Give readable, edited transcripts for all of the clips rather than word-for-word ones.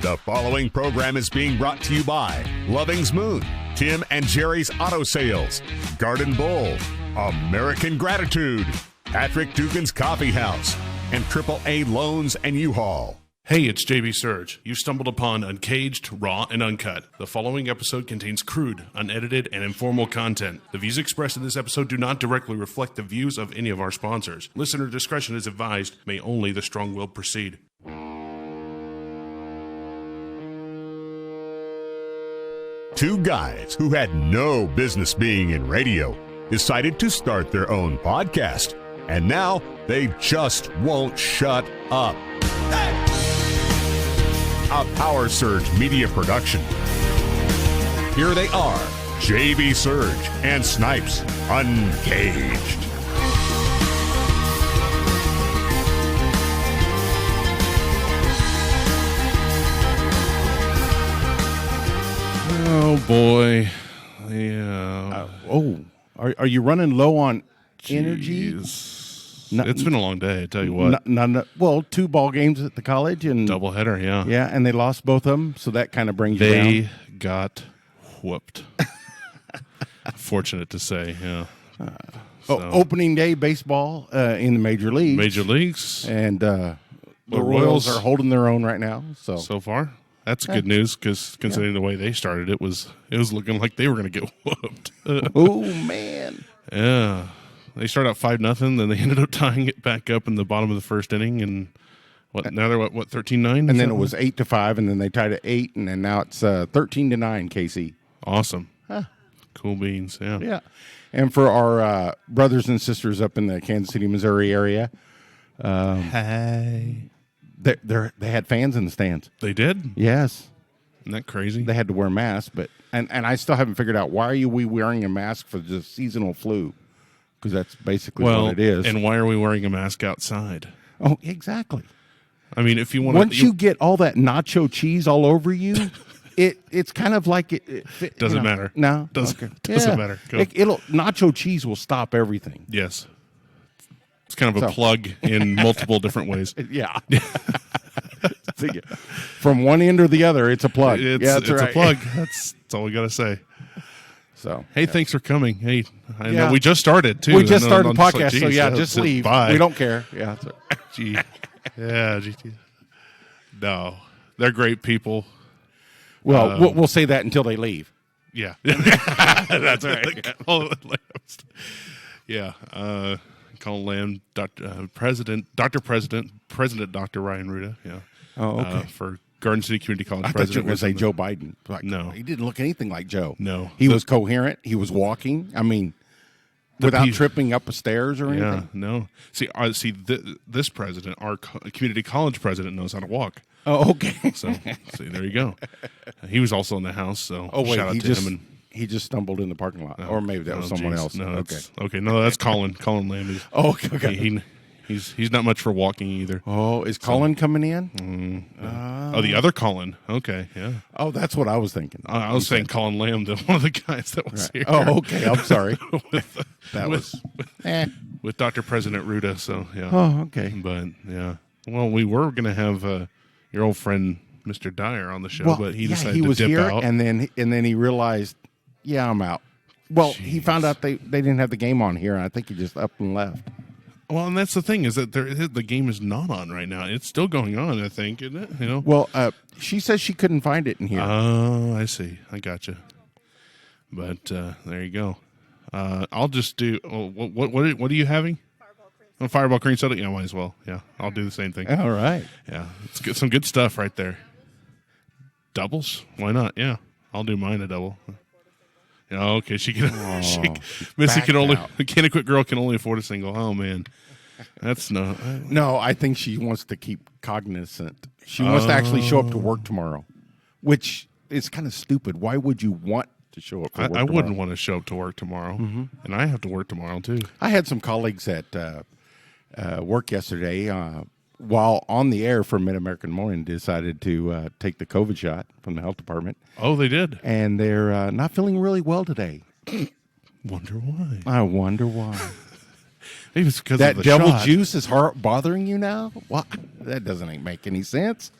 The following program is being brought to you by Loving's Moon, Tim and Jerry's Auto Sales, Garden Bowl, American Gratitude, Patrick Dugan's Coffee House, and AAA Loans and U-Haul. Hey, it's JB Surge. You stumbled upon Uncaged, Raw, and Uncut. The following episode contains crude, unedited, and informal content. The views expressed in this episode do not directly reflect the views of any of our sponsors. Listener discretion is advised. May only the strong-willed proceed. Two guys who had no business being in radio decided to start their own podcast, and now they just won't shut up. Hey! A Power Surge media production. Here they are, JB Surge and Snipes Uncaged. Oh, boy. Yeah. Are you running low on energy? It's been a long day, I tell you what. Well, 2 ball games at the college. And doubleheader, yeah. Yeah, and they lost both of them, so that kind of brings you down. They got whooped. Fortunate to say, yeah. Opening day baseball in the major leagues. Major leagues. And the Royals are holding their own right now. So far? That's good news, because considering the way they started, it was looking like they were going to get whooped. Oh, man. Yeah. They started out 5-0, then they ended up tying it back up in the bottom of the first inning, and now they're 13-9? And then it was 8-5, and then they tied at 8, and then now it's 13-9, KC. Awesome. Huh. Cool beans, yeah. Yeah. And for our brothers and sisters up in the Kansas City, Missouri area, hey. They had fans in the stands. They did? Yes. Isn't that crazy? They had to wear masks, but and I still haven't figured out why are we wearing a mask for the seasonal flu? Because that's basically what it is. And why are we wearing a mask outside? Oh, exactly. I mean, if you want once you get all that nacho cheese all over you, it's kind of like it doesn't matter. No, doesn't matter. Nacho cheese will stop everything. Yes. It's kind of a plug in multiple different ways. Yeah. From one end or the other, it's a plug. It's a plug. That's all we got to say. So, hey, thanks for coming. Hey, I know we just started, too. We just started the podcast, like, so just leave. Bye. We don't care. Yeah. Gee. Yeah. No. They're great people. Well, we'll say that until they leave. Yeah. That's right. Yeah. Colin Lamb, President Dr. Ryan Ruda. Yeah. Oh, okay. For Garden City Community College I president. thought you were going to say Joe Biden. No. He didn't look anything like Joe. No. He was coherent. He was walking. I mean, without tripping up the stairs or anything. Yeah, no. See, this president, our community college president, knows how to walk. Oh, okay. So, see, there you go. He was also in the house, so shout out to him. He just stumbled in the parking lot. Or maybe that was someone else. No, okay. No, that's Colin. Colin Lamb. Okay. He's not much for walking either. Oh, is Colin coming in? The other Colin. Okay, yeah. Oh, that's what I was thinking. I was saying Colin Lamb, one of the guys that was here. Oh, okay. I'm sorry. With Dr. President Ruda, so yeah. Oh, okay. But, yeah. Well, we were going to have your old friend, Mr. Dyer, on the show, but he decided to dip out. And then he realized, I'm out. Well, he found out they didn't have the game on here, and I think he just up and left. Well, and that's the thing, is that the game is not on right now. It's still going on, I think, isn't it? You know? Well, she says she couldn't find it in here. Oh, I see. I gotcha. But there you go. I'll just do. What are you having? Fireball cream soda. Fireball cream soda. Yeah, might as well. Yeah, I'll do the same thing. All right. Yeah, it's good, some good stuff right there. Doubles? Why not? Yeah, I'll do mine a double. Yeah, okay. Missy can only a Can't Quit girl can only afford a single. Oh man, that's not. No, I think she wants to keep cognizant. She wants to actually show up to work tomorrow, which is kind of stupid. Why would you want to show up? I wouldn't want to show up to work tomorrow, and I have to work tomorrow too. I had some colleagues at work yesterday. While on the air for Mid-American Morning, decided to take the COVID shot from the health department. Oh, they did? And they're not feeling really well today. Wonder why? I wonder why. Maybe it's because that of the devil shot. Juice is bothering you now? What? That doesn't make any sense.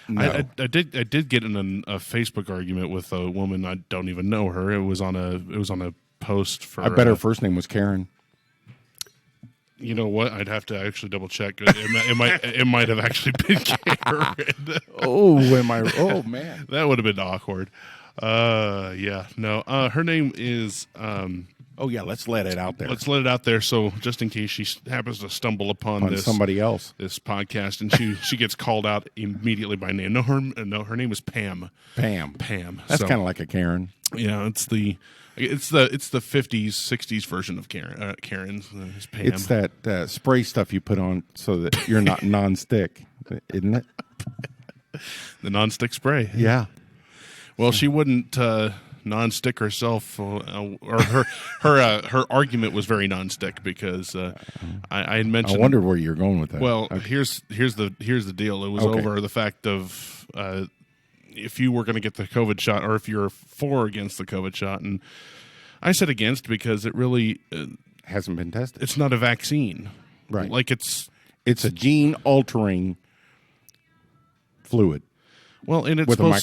No. I did get in a Facebook argument with a woman. I don't even know her. It was on a post for. I bet her first name was Karen. You know what? I'd have to actually double check. It might have actually been Karen. Oh man, That would have been awkward. Yeah, no. Her name is. oh yeah, let's let it out there. Let's let it out there. So just in case she happens to stumble upon this somebody else, this podcast, and she gets called out immediately by name. No, her name is Pam. Pam. So, That's kind of like a Karen. Yeah, it's the 50s 60s version of Karen. Karen's is Pam. It's that spray stuff you put on so that you're not nonstick, isn't it? The nonstick spray. Yeah. Well, she wouldn't nonstick herself, or her argument was very nonstick because I had mentioned. I wondered where you're going with that. Well, Okay. here's the deal. It was over the fact of if you were going to get the COVID shot, or if you're for or against the COVID shot, and I said against because it really hasn't been tested. it's not a vaccine, Right. Like it's a gene altering fluid. well, and it's With a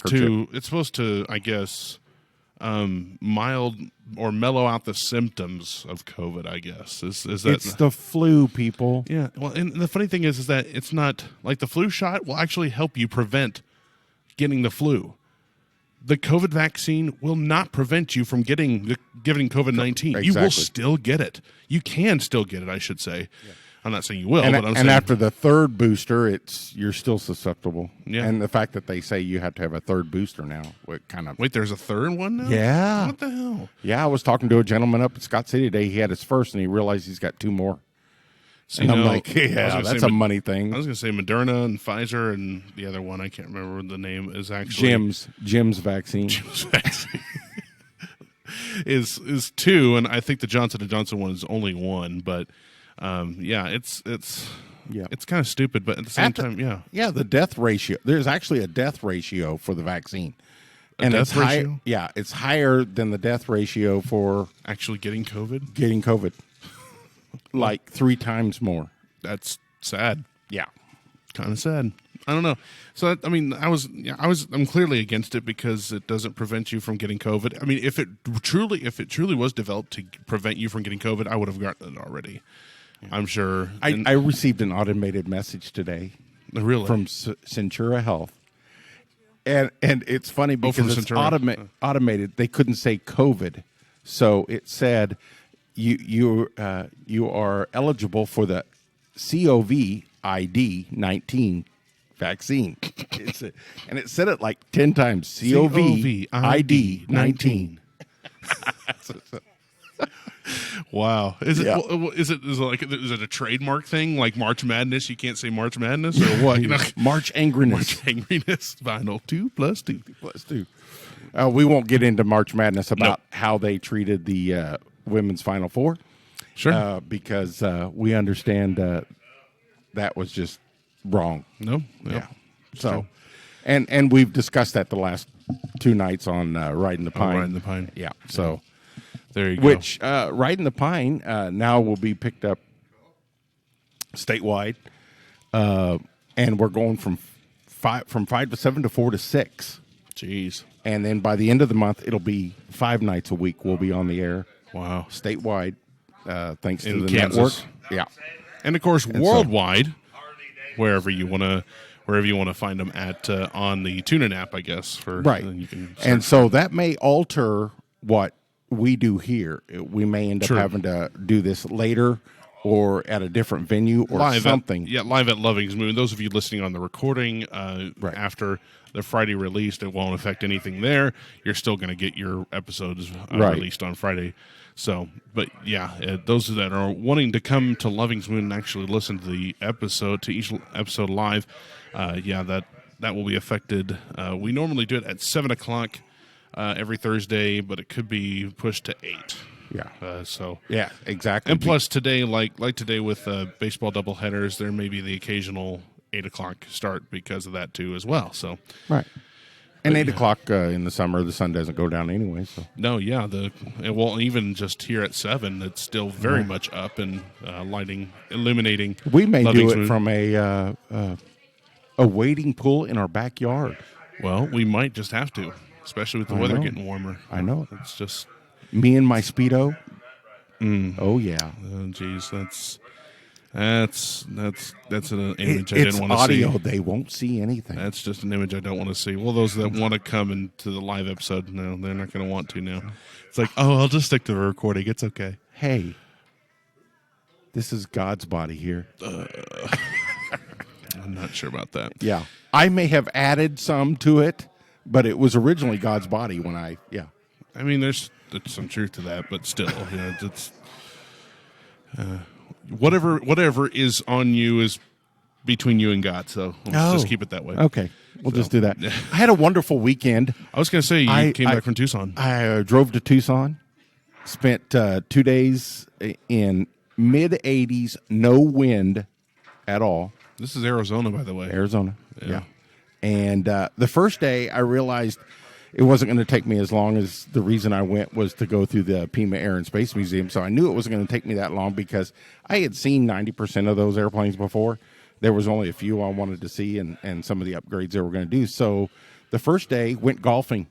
supposed to, I guess, mild or mellow out the symptoms of COVID. I guess is that It's the flu, people. yeah. Well, and the funny thing is that it's not like the flu shot will actually help you prevent getting the flu. The COVID vaccine will not prevent you from getting COVID-19. Exactly. You will still get it. You can still get it, I should say. Yeah. I'm not saying you will, but I'm saying after the third booster, you're still susceptible. Yeah. And the fact that they say you have to have a third booster now, what kind of? wait, there's a third one now? Yeah. What the hell? Yeah, I was talking to a gentleman up at Scott City today. He had his first, and he realized he's got two more. See, And I'm no, like, I was yeah, gonna that's say a money thing. I was going to say Moderna and Pfizer and the other one. I can't remember what the name is actually. Jim's vaccine. Vaccine is two, and I think the Johnson & Johnson one is only one. But yeah, it's kind of stupid. But at the same time, yeah, Yeah, the death ratio. There's actually a death ratio for the vaccine. death ratio? Yeah, it's higher than the death ratio for actually getting COVID. getting COVID. Like 3 times more. That's sad. Yeah. Kind of sad. I don't know. So I mean, I'm clearly against it because it doesn't prevent you from getting COVID. I mean, if it truly was developed to prevent you from getting COVID, I would have gotten it already. I'm sure. I received an automated message today Really? from Centura Health. And it's funny from because it's Centura? automated. They couldn't say COVID. So it said you are eligible for the COVID-19 vaccine. And it said it like 10 times. COVID-19. Wow. Is it Yeah. is it a trademark thing like March Madness? You can't say March Madness or what? You know, March angriness. March angriness. Vinyl 2 + 2 Plus 2. We won't get into March Madness about how they treated the women's Final Four. Sure. Because we understand that was just wrong. No. Yeah. So, and we've discussed that the last 2 nights on Riding the Pine. Riding the Pine. Yeah. So, there you go. which Riding the Pine now will be picked up statewide, and we're going from 5 to 7 to 4 to 6. Jeez. And then by the end of the month, it'll be 5 nights a week. We'll be on the air. Wow. Statewide, thanks In to the Kansas. network. Yeah. And of course, worldwide, wherever you want to find them at on the TuneIn app, I guess. Right. And you can And so that may alter what we do here. We may end up True. having to do this later or at a different venue or something. Live at Loving's Moon. Those of you listening on the recording after the Friday release, it won't affect anything there. You're still going to get your episodes released on Friday. So, but yeah, those that are wanting to come to Loving's Moon and actually listen to the episode, to each episode live, that will be affected. We normally do it at 7 o'clock every Thursday, but it could be pushed to 8. Yeah. Yeah, exactly. And plus today, like today with baseball doubleheaders, there may be the occasional 8 o'clock start because of that too as well. So right. And 8 o'clock in the summer, the sun doesn't go down anyway. So no, yeah, even just here at 7, it's still very much up and illuminating. We may do Loving's it Moon. from a a wading pool in our backyard. Well, we might just have to, especially with the weather getting warmer. I know. It's just me and my Speedo. Oh yeah. Oh, geez, that's an image I didn't want to see. It's audio; they won't see anything. That's just an image I don't want to see. Well, those that want to come into the live episode, no, they're not going to want to now. It's like, oh, I'll just stick to the recording. It's okay. Hey, this is God's body here. I'm not sure about that. Yeah, I may have added some to it, but it was originally God's body when I. Yeah, I mean, there's some truth to that, but still, it's. Whatever is on you is between you and God. So let's just keep it that way. Okay, we'll just do that. I had a wonderful weekend. I was going to say you came back from Tucson. I drove to Tucson, spent 2 days in mid-80s, no wind at all. This is Arizona, by the way. Arizona, yeah. And the first day, I realized it wasn't going to take me as long as the reason I went was to go through the Pima Air and Space Museum. So I knew it wasn't going to take me that long because I had seen 90% of those airplanes before. There was only a few I wanted to see and some of the upgrades they were going to do. So the first day, went golfing.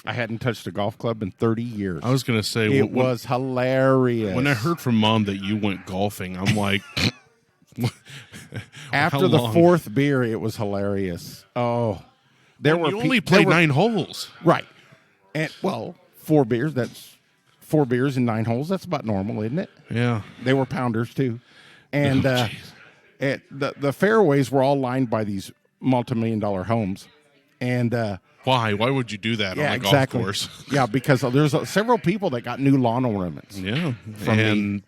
I hadn't touched a golf club in 30 years. I was going to say. It was hilarious. When I heard from Mom that you went golfing, I'm like... After the fourth beer, it was hilarious. Oh... You only played 9 holes. Right. And, 4 beers, that's 4 beers in 9 holes. That's about normal, isn't it? Yeah. They were pounders, too. And the fairways were all lined by these multi-million-dollar homes. And why? Why would you do that on a golf course? Yeah, because there's several people that got new lawn ornaments. Yeah. And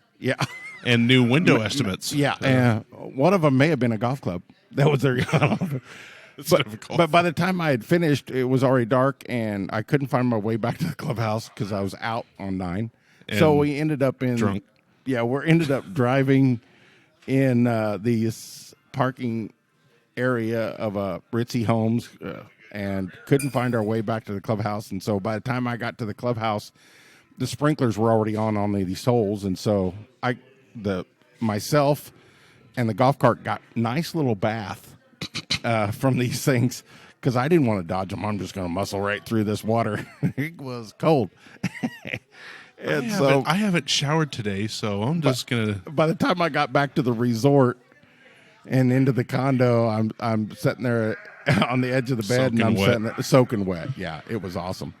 new window estimates. Yeah. One of them may have been a golf club. That was their... But by the time I had finished, it was already dark, and I couldn't find my way back to the clubhouse because I was out on 9. So we ended up drunk. Yeah, we ended up driving in the parking area of Ritzy Homes and couldn't find our way back to the clubhouse. And so by the time I got to the clubhouse, the sprinklers were already on these holes, and so myself and the golf cart got nice little bath. From these things, because I didn't want to dodge them. I'm just going to muscle right through this water. It was cold. I haven't showered today, so I'm just going to... By the time I got back to the resort and into the condo, I'm sitting there on the edge of the bed, and I'm sitting there soaking wet. Yeah, it was awesome.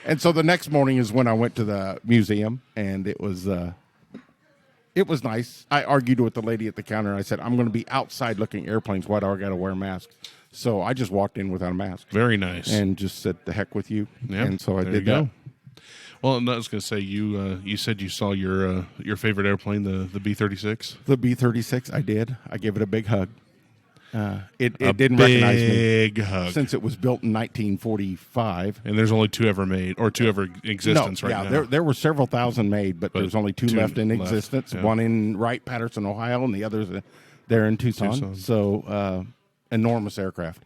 And so the next morning is when I went to the museum, and it was nice. I argued with the lady at the counter. I said, I'm going to be outside looking at airplanes. Why do I got to wear a mask? So I just walked in without a mask. Very nice. And just said, the heck with you. Yep, and so I did that. Well, and I was going to say, you said you saw your favorite airplane, the B-36? The B-36, I did. I gave it a big hug. It didn't recognize me. Big hug. Since it was built in 1945. And there's only 2 ever made, or 2 ever in existence right now. There were several thousand made, but there's only 2 left in existence. Yeah. One in Wright-Patterson, Ohio, and the other's there in Tucson. So enormous aircraft.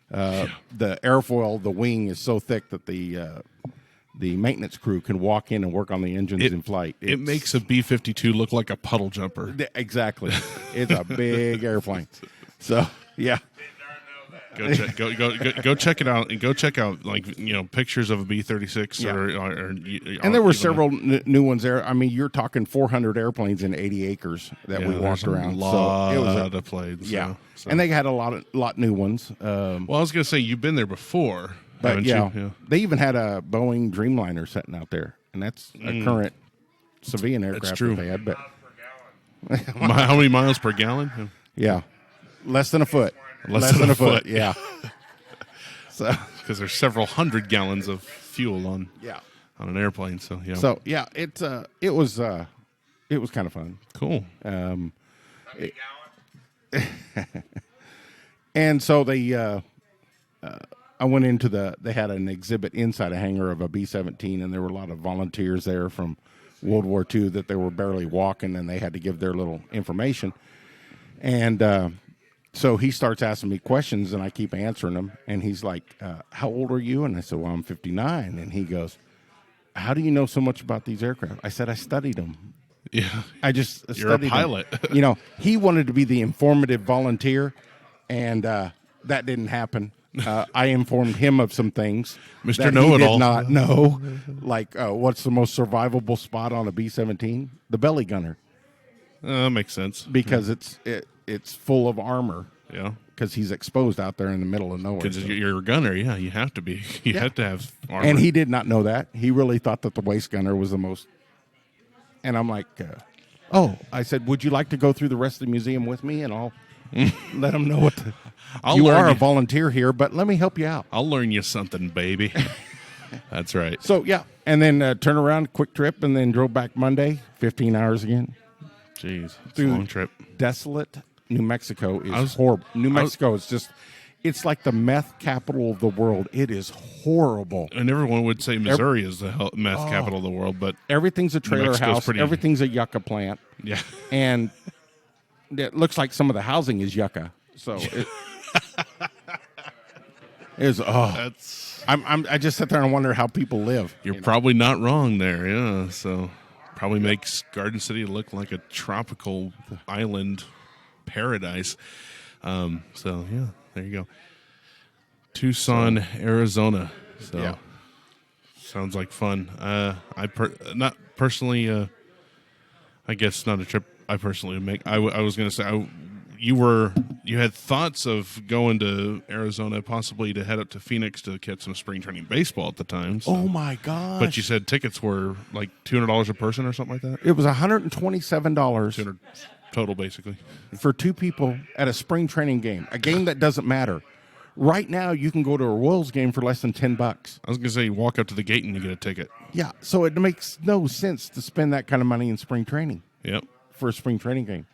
The airfoil, the wing is so thick that the maintenance crew can walk in and work on the engines in flight. It makes a B-52 look like a puddle jumper. Exactly. It's a big airplane. So, yeah. Go check it out, and go check out pictures of a B-36 and there were several new ones there. I mean, you're talking 400 airplanes in 80 acres that we walked around. A lot of planes. Yeah, and they had a lot new ones. Well, I was going to say you've been there before, haven't you? They even had a Boeing Dreamliner sitting out there, and that's a current civilian aircraft that they had. But how many miles per gallon? Yeah. Less than a foot. Less than a foot. Yeah. So because there's several hundred gallons of fuel on an airplane. So yeah. So yeah, it was kind of fun. Cool. And so I went into they had an exhibit inside a hangar of a B-17, and there were a lot of volunteers there from World War II that they were barely walking, and they had to give their little information. And so he starts asking me questions, and I keep answering them. And he's like, how old are you? And I said, well, I'm 59. And he goes, how do you know so much about these aircraft? I said, I studied them. Yeah. I just You're a pilot. He wanted to be the informative volunteer, and that didn't happen. I informed him of some things Mr. that Know-it-all. he did not know, like what's the most survivable spot on a B-17? The belly gunner, Makes sense. because it's full of armor. Yeah. Because he's exposed out there in the middle of nowhere. Because you're a gunner, yeah, you have to be. You have to have armor. And he did not know that. He really thought that the waist gunner was the most. And I'm like, I said, would you like to go through the rest of the museum with me? And I'll let him know what you are a volunteer here, but let me help you out. I'll learn you something, baby. That's right. So, yeah. And then turn around, quick trip, and then drove back Monday, 15 hours again. Jeez, it's a long trip. Desolate New Mexico is horrible. New Mexico is just, it's like the meth capital of the world. It is horrible. And everyone would say Missouri is the meth capital of the world, but everything's a trailer house. pretty- Everything's a yucca plant. yeah. And it looks like some of the housing is yucca. So it is. That's I just sit there and wonder how people live. you're probably not wrong there, yeah. So probably makes Garden City look like a tropical island paradise. So yeah, there you go. Tucson, Arizona. So Yeah. sounds like fun. Not personally. I guess not a trip I personally would make. I was going to say you had thoughts of going to Arizona, possibly to head up to Phoenix to catch some spring training baseball at the time. So. Oh my gosh! But you said tickets were like $200 a person or something like that. It was $127 $200 total, basically. for two people at a spring training game, a game that doesn't matter. Right now, you can go to a Royals game for less than $10. I was going to say, you walk up to the gate and you get a ticket. Yeah, so it makes no sense to spend that kind of money in spring training Yep. for a spring training game.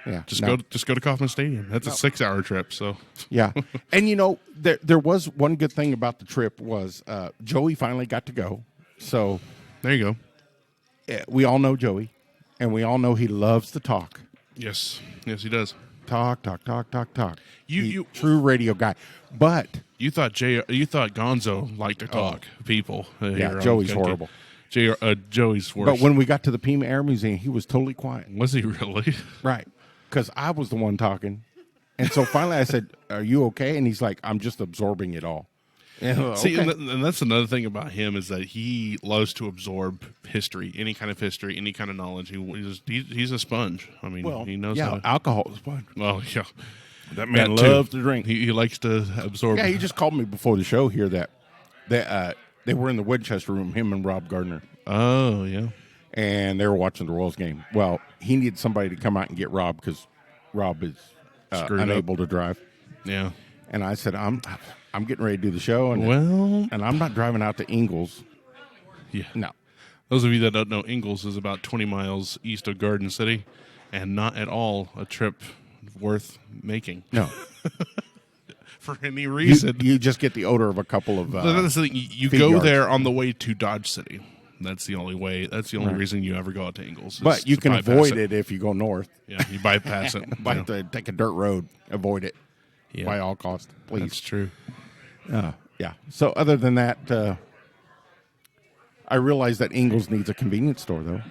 Yeah, Just no. go to Kauffman Stadium. That's a 6-hour trip. So Yeah, and there was one good thing about the trip was Joey finally got to go. So there you go. we all know Joey, and we all know he loves to talk. Yes, he does. Talk. You True radio guy. But you thought Gonzo liked to talk. People. yeah, Joey's horrible. Joey's worse. But when we got to the Pima Air Museum, he was totally quiet. Was he really? Right. Because I was the one talking. And so finally I said, "Are you okay?" And he's like, "I'm just absorbing it all." And, See, okay. and that's another thing about him is that he loves to absorb history, any kind of knowledge. He's a sponge. I mean, he knows how to. Alcohol is fun. Well, yeah. That man That too. loves to drink. He likes to absorb. Yeah, he just called me before the show here that they were in the Winchester room, him and Rob Gardner, Oh, yeah. and they were watching the Royals game. Well, he needed somebody to come out and get Rob because Rob is Screwed up. unable to drive. Yeah. And I said, I'm getting ready to do the show, and Well, I'm not driving out to Ingalls. yeah. No. Those of you that don't know, Ingalls is about 20 miles east of Garden City, and not at all a trip worth making No. for any reason. You just get the odor of a couple of. That's the thing. You feed go yards. there on the way to Dodge City. That's the only way. That's the only Right. reason you ever go out to Ingalls. is But you to can bypass avoid it if you go north. Yeah, you bypass it. Take a dirt road. Avoid it Yeah. by all costs, please. That's true. Yeah. So other than that, I realize that Ingalls needs a convenience store, though.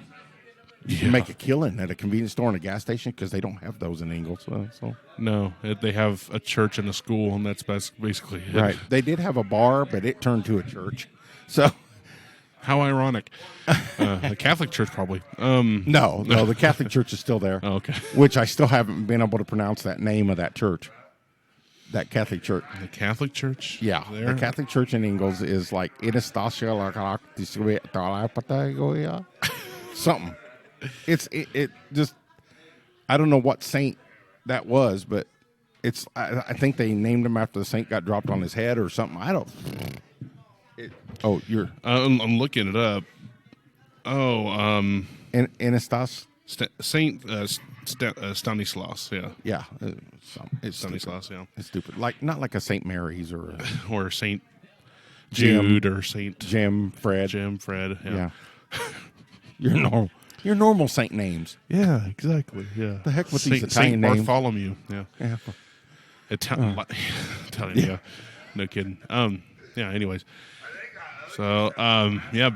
You can make a killing at a convenience store and a gas station because they don't have those in Ingalls. So. No, they have a church and a school, and that's basically it. Right. They did have a bar, but it turned to a church. So How ironic. The Catholic Church probably. no, the Catholic Church is still there. Oh, okay. Which I still haven't been able to pronounce that name of that church. That Catholic Church. The Catholic Church? Yeah, There? the Catholic Church in Ingalls is like something. It just I don't know what saint that was, but it's I think they named him after the saint got dropped on his head or something. I don't. You're I'm looking it up. Anastas. Saint Stanislaus, yeah. Yeah, it's Stanislaus, stupid. yeah. It's stupid. Like not like a Saint Mary's or a Or Saint Jim. Jude or Saint Jim, Fred. Fred. Yeah, your normal saint names. Yeah, exactly. Yeah. The heck with these Saint Italian names. Bartholomew. Yeah. Yeah. Italian. Yeah. No kidding. Yeah. Anyways, So,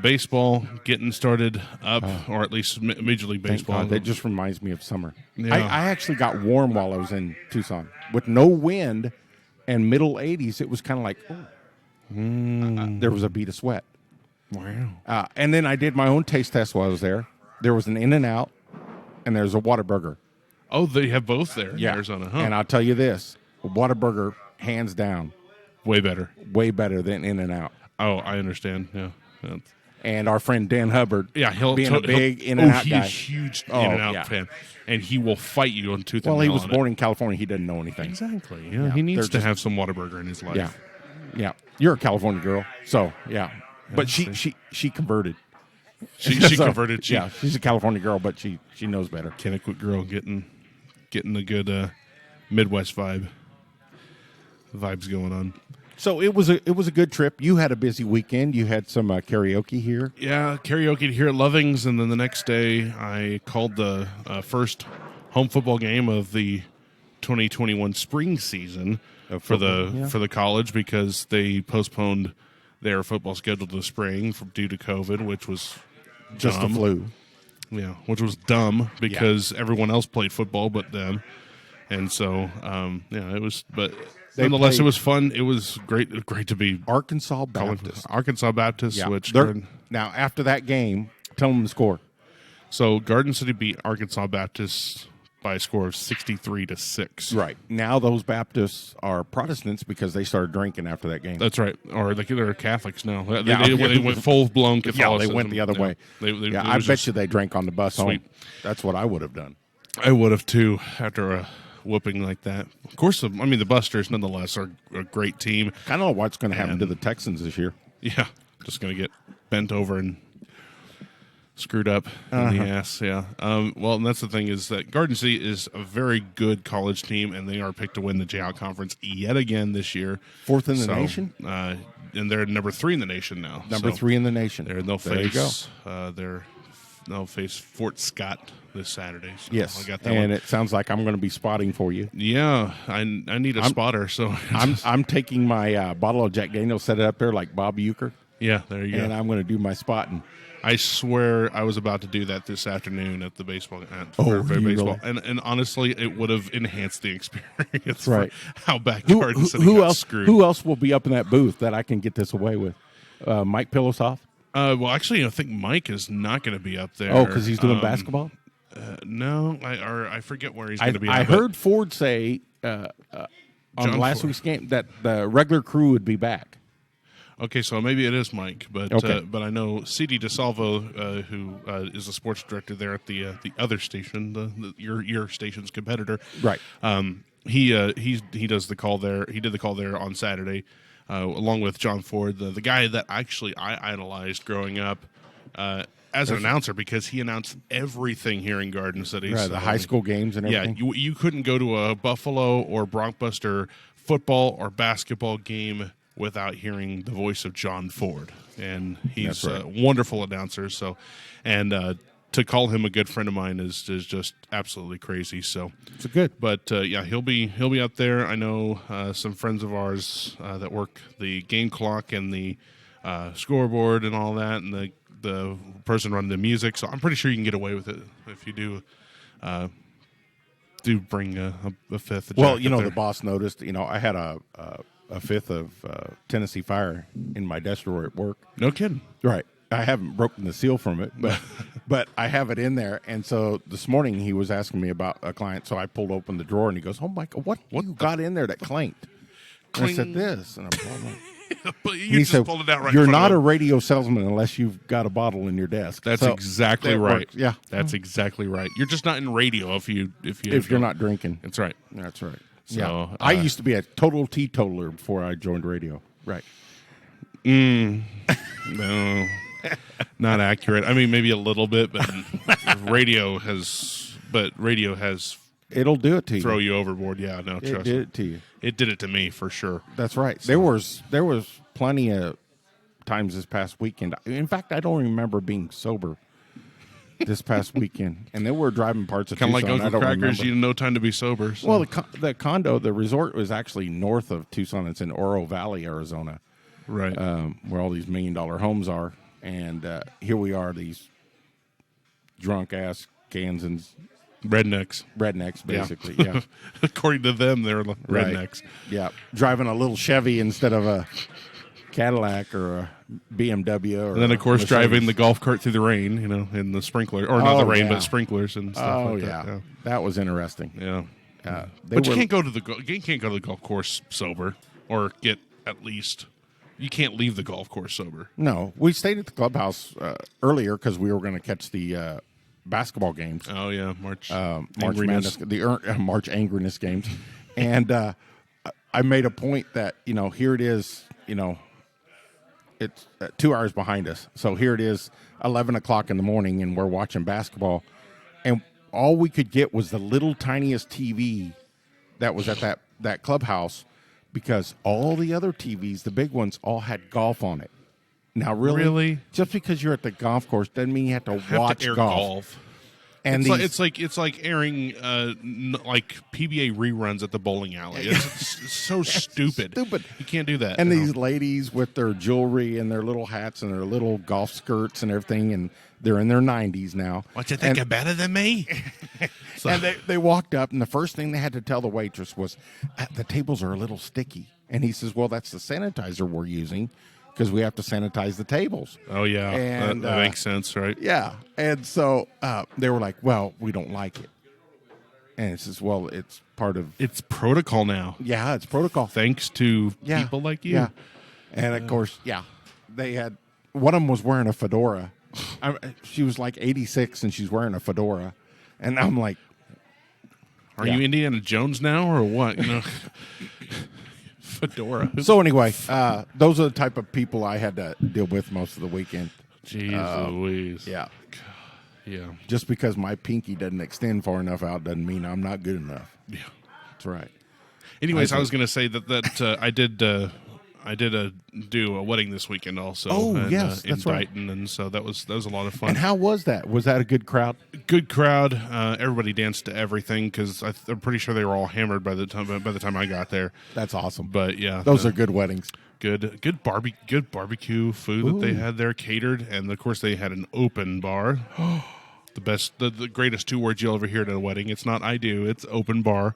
baseball getting started up, or at least Major League Thank Baseball. God, that just reminds me of summer. Yeah. I actually got warm while I was in Tucson with no wind and middle 80s. It was kind of like, there was a bead of sweat. Wow. And then I did my own taste test while I was there. There was an In-N-Out, and there's a Whataburger. Oh, they have both there in Arizona, huh? And I'll tell you this, Whataburger, hands down, way better than In-N-Out. Oh, I understand. Yeah. And our friend Dan Hubbard, he'll being a big In-N-Out guy. He's a huge In-N-Out fan, and he will fight you on tooth and nail. Well, he was born in California. He doesn't know anything. Exactly. Yeah, he needs to have some Whataburger in his life. Yeah. You're a California girl, so yeah. But she converted. She converted. She's a California girl, but she knows better. Kennewick girl getting the good Midwest vibes going on. So it was a good trip. You had a busy weekend. You had some karaoke here. Yeah, karaoke here at Loving's, and then the next day I called the first home football game of the 2021 spring season for the college because they postponed their football schedule to the spring due to COVID, which was just the flu. Yeah, which was dumb because everyone else played football but them, and so it was. But nonetheless, it was fun. It was great to be Arkansas Baptist. Which now after that game, tell them the score. So Garden City beat Arkansas Baptist by a score of 63-6. Right. Now those Baptists are Protestants because they started drinking after that game. That's right. Or they're Catholics now. They went full-blown Catholicism. Yeah, they went the other way. I bet you they drank on the bus home. That's what I would have done. I would have, too, after a whooping like that. Of course, the Busters, nonetheless, are a great team. I don't know what's going to happen to the Texans this year. Yeah, just going to get bent over and screwed up in the ass, yeah. And that's the thing is that Garden City is a very good college team, and they are picked to win the Jayhawk Conference yet again this year. Fourth in the nation? And they're number 3 in the nation now. Number 3 in the nation. They'll face Fort Scott this Saturday. So yes, I got that one. It sounds like I'm going to be spotting for you. Yeah, I need a spotter. So I'm taking my bottle of Jack Daniels, set it up there like Bob Euchre. Yeah, there you go. And I'm going to do my spotting. I swear I was about to do that this afternoon at the baseball. Really? And honestly, it would have enhanced the experience. Right. For how bad Garden City got screwed. Who else will be up in that booth that I can get this away with? Mike Pilosoff? Actually, I think Mike is not going to be up there. Oh, because he's doing basketball? No, I forget where he's going to be. I heard Ford say on last week's game that the regular crew would be back. Okay, so maybe it is Mike, but I know C.D. DeSalvo, who is the sports director there at the other station, your station's competitor, right? He does the call there. He did the call there on Saturday, along with John Ford, the guy that actually I idolized growing up as an announcer because he announced everything here in Garden City. Right, the high school games and everything. Yeah, you couldn't go to a Buffalo or Broncbuster football or basketball game without hearing the voice of John Ford, and he's a wonderful announcer. So, and to call him a good friend of mine is just absolutely crazy. So it's good, but he'll be up there. I know some friends of ours that work the game clock and the scoreboard and all that, and the person running the music. So I'm pretty sure you can get away with it if you do bring a fifth. Well, the boss noticed. I had a fifth of Tennessee Fire in my desk drawer at work. No kidding. Right. I haven't broken the seal from it, but I have it in there. And so this morning he was asking me about a client. So I pulled open the drawer and he goes, "Oh, Michael, what you got in there that clanked?" And I said, "This." And but you just pulled it out right. You're not a radio salesman unless you've got a bottle in your desk. That's exactly right. Works. Yeah, that's exactly right. You're just not in radio if you're not drinking. That's right. That's right. So, yeah. I used to be a total teetotaler before I joined radio. Right. No, not accurate. I mean, maybe a little bit, but radio has. It'll do it to you. Throw you overboard. Yeah, no, trust me. It did it to you. It did it to me for sure. That's right. So. There was plenty of times this past weekend. In fact, I don't remember being sober this past weekend, and then we're driving parts of kind of Tucson. Like Uncle Crackers. You had no time to be sober. So. Well, the resort was actually north of Tucson. It's in Oro Valley, Arizona, Right. where all these $1 million homes are. And here we are, these drunk-ass Kansans. Rednecks, basically, yeah. According to them, they're rednecks. Yeah, driving a little Chevy instead of a Cadillac or a BMW. Or And then, of course, Mercedes. driving the golf cart through the rain, in the sprinkler. Or not the rain, but sprinklers and stuff like that. Yeah. That was interesting. Yeah. But you can't go to the golf course sober, or get at least. You can't leave the golf course sober. No, we stayed at the clubhouse earlier because we were going to catch the basketball games. Oh yeah, March Madness, March angriness games, and I made a point that here it is, it's 2 hours behind us. So here it is, 11 o'clock in the morning, and we're watching basketball, and all we could get was the little tiniest TV that was at that clubhouse, because all the other TVs, the big ones, all had golf on it. Now, really, just because you're at the golf course doesn't mean you have to watch golf. And it's like airing like PBA reruns at the bowling alley. It's so stupid. You can't do that. And these ladies with their jewelry and their little hats and their little golf skirts and everything, and they're in their 90s now. What, you think you're better than me? And they walked up, and the first thing they had to tell the waitress was, the tables are a little sticky. And he says, well, that's the sanitizer we're using, because we have to sanitize the tables. Oh, yeah. And, that makes sense, right? Yeah. And so they were like, well, we don't like it. And it says, well, it's part of... It's protocol now. Yeah, it's protocol. Thanks to people like you. Yeah. And, of course, they had... One of them was wearing a fedora. She was like 86, and she's wearing a fedora. And I'm like... Are you Indiana Jones now, or what? Fedora. So anyway, those are the type of people I had to deal with most of the weekend. Jeez Louise. Yeah. Yeah. Just because my pinky doesn't extend far enough out doesn't mean I'm not good enough. Yeah. That's right. Anyways, I was going to say that I did do a wedding this weekend also. Oh, yes, that's in right. Dighton, and so that was a lot of fun. And how was that? Was that a good crowd? Good crowd. Everybody danced to everything, because I'm pretty sure they were all hammered by the time I got there. That's awesome. But yeah, those are good weddings. Good barbecue food that they had there, catered, and of course they had an open bar. The greatest 2 words you'll ever hear at a wedding. It's not I do. It's open bar.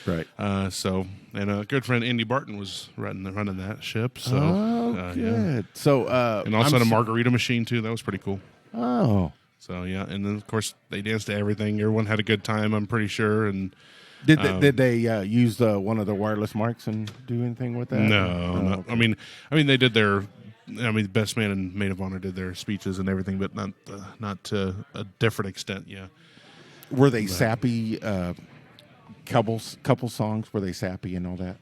Right. And a good friend Andy Barton was running that ship. So good. Yeah. So and also had a margarita machine too. That was pretty cool. Oh. So yeah, and then of course they danced to everything. Everyone had a good time, I'm pretty sure. And did they use one of the wireless mics and do anything with that? No. Okay. I mean they did their. The best man and maid of honor did their speeches and everything, but not to a different extent. Yeah. Were they sappy? Couple songs, were they sappy and all that?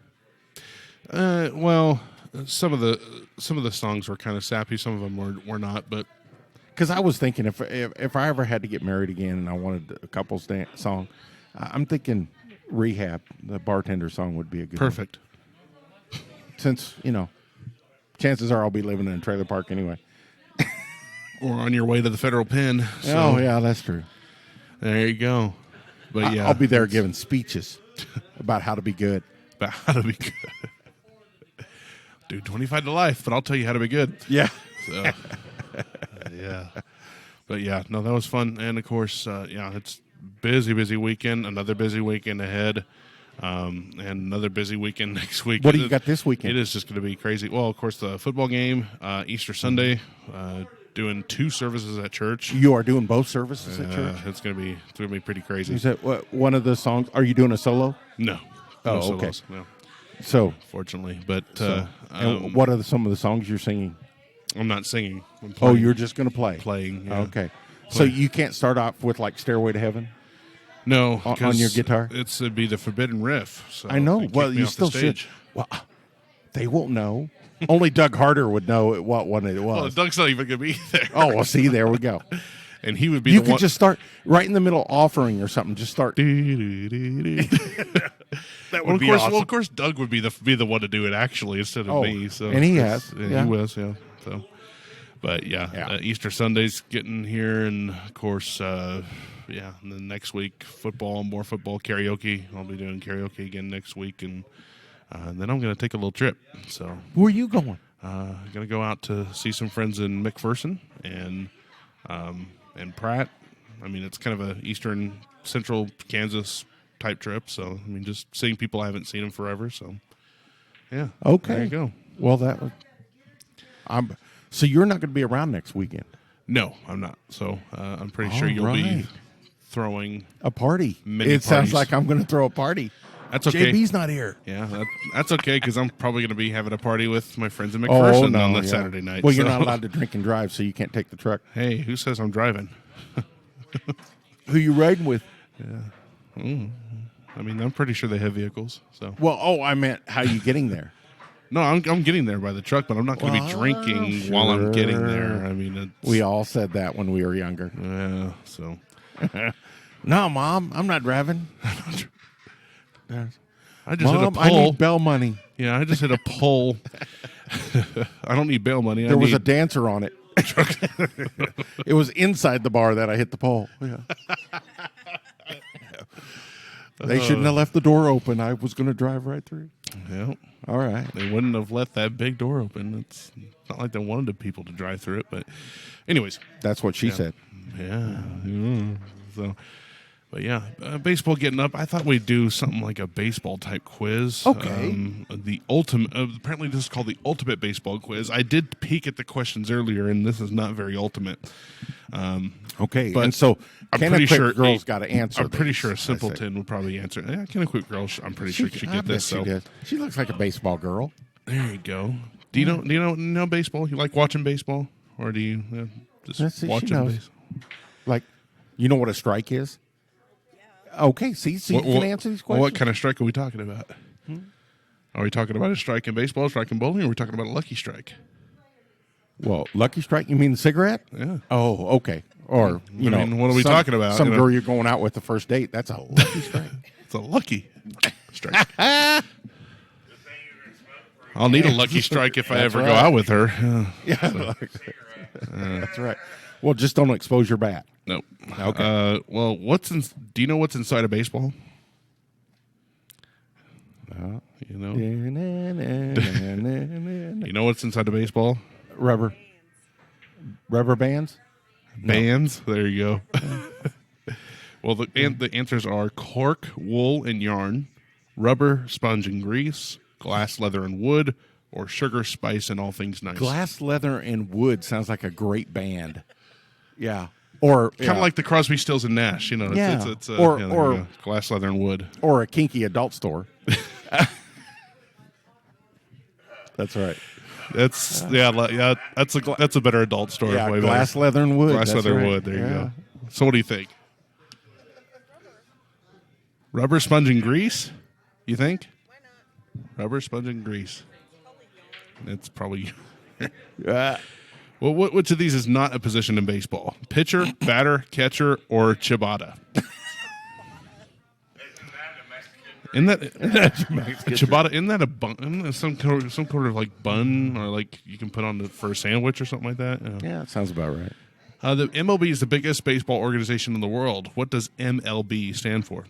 Well, some of the songs were kind of sappy. Some of them were not, but because I was thinking if I ever had to get married again and I wanted a couple's song, I'm thinking Rehab, the bartender song, would be a good perfect. One. Since chances are I'll be living in a trailer park anyway, or on your way to the federal pen. So oh yeah, that's true. There you go. But yeah, I'll be there giving speeches about how to be good. About how to be good. Dude, 25 to life, but I'll tell you how to be good. Yeah. So, yeah. But yeah, no, that was fun. And of course, it's busy weekend, another busy weekend ahead, and another busy weekend next week. What do you got this weekend? It is just going to be crazy. Well, of course, the football game, Easter Sunday, doing 2 services at church. You are doing both services at church? It's gonna be pretty crazy. Is that one of the songs? Are you doing a solo? No. Oh, solos, okay. No. So, fortunately, but and what are some of the songs you're singing? I'm not singing. I'm playing. Oh, you're just going to play. Playing. Yeah. Okay. So you can't start off with like "Stairway to Heaven"? No, on your guitar. It'd be the forbidden riff. So I know. Well, you still should. Well, they won't know. Only Doug Harder would know what one it was. Well, Doug's not even going to be there. Oh, well, see, there we go. And he would be. You could just start right in the middle offering or something. Just start. That would be awesome. Well, of course, Doug would be the one to do it actually instead of me. So and he has. Yeah. He was. Yeah. So, but Easter Sunday's getting here, and of course, and then next week more football, karaoke. I'll be doing karaoke again next week, and then I'm going to take a little trip. So where are you going? Gonna go out to see some friends in McPherson and Pratt. I mean, it's kind of a eastern central Kansas type trip. So I mean, just seeing people I haven't seen in forever. So yeah. Okay. There you go. Well, so you're not going to be around next weekend. No, I'm not. So I'm pretty sure you'll be throwing a party. It sounds like I'm going to throw a party. That's okay. JB's not here. Yeah, that's okay because I'm probably going to be having a party with my friends in McPherson on that Saturday night. Well, you're not allowed to drink and drive, so you can't take the truck. Hey, who says I'm driving? Who you riding with? Yeah. I mean, I'm pretty sure they have vehicles. So. Well, I meant how you getting there? No, I'm getting there by the truck, but I'm not going to be drinking while I'm getting there. I mean, we all said that when we were younger. Yeah, so. No, Mom, I'm not driving. I just hit a pole. I need bail money. Yeah, I just hit a pole. I don't need bail money. There was a dancer on it. It was inside the bar that I hit the pole. Yeah. They shouldn't have left the door open. I was going to drive right through. Yeah. All right. They wouldn't have left that big door open. It's not like they wanted people to drive through it. But anyways. That's what she said. Yeah. So, but yeah, baseball getting up. I thought we'd do something like a baseball type quiz. Okay. The ultimate. Apparently, this is called the ultimate baseball quiz. I did peek at the questions earlier, and this is not very ultimate. Okay, but and so I'm pretty sure girls got to answer. I'm pretty sure a simpleton would probably answer. Yeah, Can a Quick Girl. I'm pretty sure she get this. So she looks like a baseball girl. There you go. Do you know baseball? You like watching baseball, or do you just watching baseball? Like, you know what a strike is? Okay, so you can answer these questions. What kind of strike are we talking about? Are we talking about a strike in baseball, a strike in bowling, or are we talking about a lucky strike? Well, lucky strike, you mean the cigarette? Yeah. Oh, okay. Or, what are we talking about? Some girl you're going out with the first date. That's a lucky strike. It's a lucky strike. I'll need a lucky strike if I ever go out with her. Yeah. That's right. Well, just don't expose your bat. Nope. Okay. Well, do you know what's inside a baseball? You know? You know what's inside a baseball? Rubber bands? Bands? No. There you go. Well, the answers are cork, wool, and yarn, rubber, sponge, and grease, glass, leather, and wood, or sugar, spice, and all things nice. Glass, leather, and wood sounds like a great band. Yeah. Or kind of like the Crosby, Stills, and Nash. It's or glass, leather, and wood. Or a kinky adult store. That's right. That's a better adult store. Yeah, glass, leather, and wood. Glass, leather, and wood. There you go. So what do you think? Rubber, sponge, and grease? You think? Why not? Rubber, sponge, and grease. It's probably. Well, which of these is not a position in baseball? Pitcher, batter, catcher, or ciabatta? Isn't that ciabatta? Isn't that a bun? Isn't that some sort of like bun, or like you can put on for a sandwich or something like that? Yeah, that sounds about right. The MLB is the biggest baseball organization in the world. What does MLB stand for?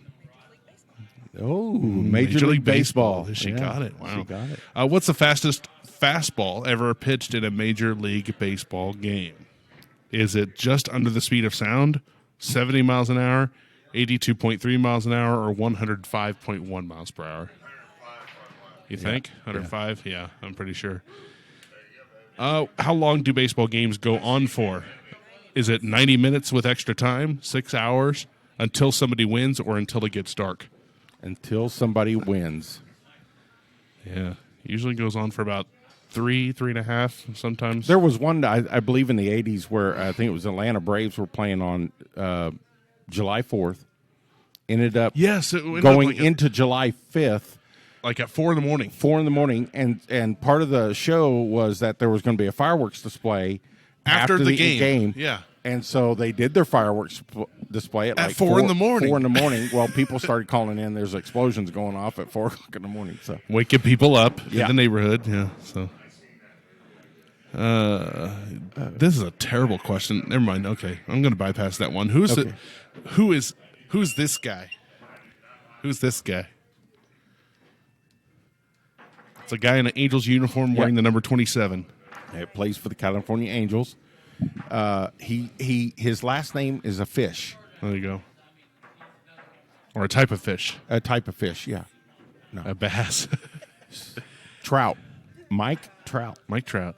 Oh, Major League Baseball. She got it. Wow. She got it. What's the fastest fastball ever pitched in a Major League Baseball game? Is it just under the speed of sound, 70 miles an hour, 82.3 miles an hour, or 105.1 miles per hour? You think? 105? Yeah, I'm pretty sure. How long do baseball games go on for? Is it 90 minutes with extra time, 6 hours, until somebody wins, or until it gets dark? Until somebody wins. Yeah. Usually goes on for about 3.5 sometimes. There was one, I believe, in the 80s where I think it was Atlanta Braves were playing on July 4th. Ended up going into July 5th. Like at 4 in the morning. 4 in the morning. And part of the show was that there was going to be a fireworks display after the game. Yeah. And so they did their fireworks display at like 4 in the morning. 4 in the morning. Well, people started calling in. There's explosions going off at 4 o'clock in the morning. So waking people up in the neighborhood. Yeah. So this is a terrible question. Never mind. Okay, I'm going to bypass that one. Who's this guy? Who's this guy? It's a guy in an Angels uniform wearing the number 27. It plays for the California Angels. His last name is a fish. There you go. Or a type of fish. A type of fish, yeah. A bass. Trout. Mike Trout. Mike Trout.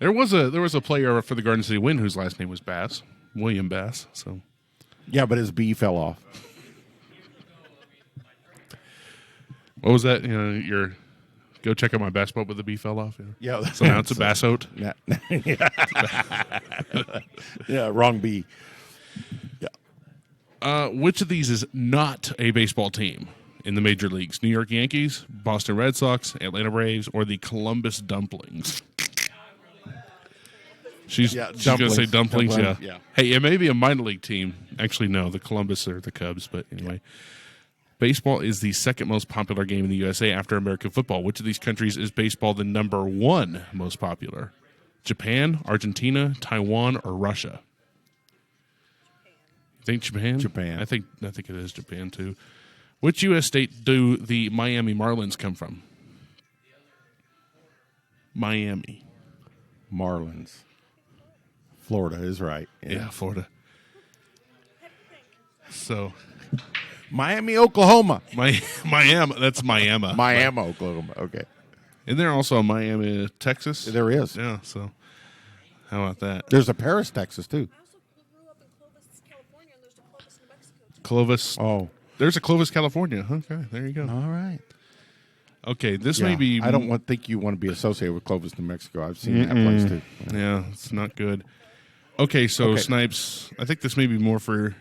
There was a player for the Garden City Wind whose last name was Bass. William Bass. So Yeah, but his B fell off. what was that? Go check out my bass boat, but the B fell off. Yeah. So now it's a bass oat. Yeah, wrong B. Yeah. Which of these is not a baseball team in the major leagues? New York Yankees, Boston Red Sox, Atlanta Braves, or the Columbus Dumplings? She's going to say dumplings, yeah. Hey, it may be a minor league team. Actually, no, the Columbus are the Cubs, but anyway. Baseball is the second most popular game in the USA after American football. Which of these countries is baseball the number one most popular? Japan, Argentina, Taiwan, or Russia? You think Japan? Japan. I think it is Japan, too. Which U.S. state do the Miami Marlins come from? Miami. Marlins. Florida is right. Yeah, Florida. So, Miami, Oklahoma. Miami. That's Miami. Miami, Oklahoma. Okay. Isn't there also a Miami, Texas? There is. Yeah, so how about that? There's a Paris, Texas, too. I also grew up in Clovis, California, and there's a Clovis, New Mexico, too. Clovis. Oh. There's a Clovis, California. Okay, there you go. All right. Okay, this may be... I don't think you want to be associated with Clovis, New Mexico. I've seen that place, too. Yeah, it's not good. Okay, so Snipes, I think this may be more for...